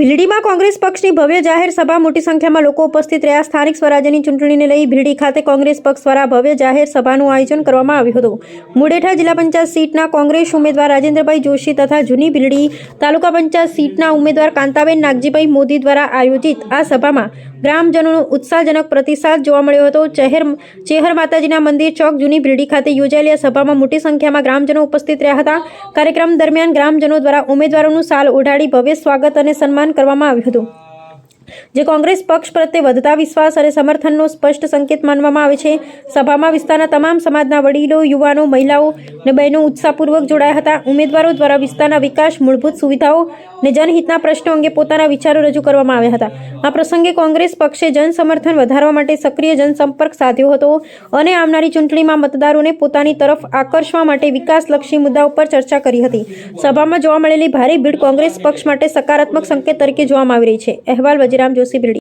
ભીલડીમાં કોંગ્રેસ પક્ષની ભવ્ય જાહેર સભા મોટી સંખ્યામાં લોકો ઉપસ્થિત રહ્યા। સ્થાનિક સ્વરાજ્યની ચૂંટણીને લઈ ભીલડી ખાતે કોંગ્રેસ પક્ષ દ્વારા ભવ્ય જાહેર સભાનું આયોજન કરવામાં આવ્યું હતું। મુડેઠા જિલ્લા પંચાયત સીટના કોંગ્રેસ ઉમેદવાર રાજેન્દ્રભાઈ જોશી તથા જૂની ભીલડી તાલુકા પંચાયત સીટના ઉમેદવાર કાંતાબેન નાગજીભાઈ મોદી દ્વારા આયોજિત આ સભામાં ગ્રામજનોનો ઉત્સાહજનક પ્રતિસાદ જોવા મળ્યો હતો। ચેહર માતાજીના મંદિર ચોક જૂની ભીલડી ખાતે યોજાયેલી આ સભામાં મોટી સંખ્યામાં ગ્રામજનો ઉપસ્થિત રહ્યા હતા। કાર્યક્રમ દરમિયાન ગ્રામજનો દ્વારા ઉમેદવારોનું શાલ ઓઢાડી ભવ્ય સ્વાગત અને સન્માન કરવામાં આવ્યું હતું, જે કોંગ્રેસ પક્ષ પ્રત્યે વધતા વિશ્વાસ અને સમર્થનનો સ્પષ્ટ સંકેત માનવામાં આવે છે। સભામાં વિસ્તારના તમામ સમાજના વડીલો, યુવાનો, મહિલાઓ અને બહેનો ઉત્સાહપૂર્વક જોડાયા હતા। ઉમેદવારો દ્વારા વિસ્તારના વિકાસ, મૂળભૂત સુવિધાઓ અને જનહિતના પ્રશ્નો અંગે પોતાના વિચારો રજૂ કરવામાં આવ્યા હતા। આ પ્રસંગે કોંગ્રેસ પક્ષે જન સમર્થન વધારવા માટે સક્રિય જનસંપર્ક સાધ્યો હતો અને આવનારી ચૂંટણીમાં મતદારોને પોતાની તરફ આકર્ષવા માટે વિકાસલક્ષી મુદ્દાઓ પર ચર્ચા કરી હતી। સભામાં જોવા મળેલી ભારે ભીડ કોંગ્રેસ પક્ષ માટે સકારાત્મક સંકેત તરીકે જોવામાં આવી રહી છે। અહેવાલ વજીરામ જોશી, ભીલડી।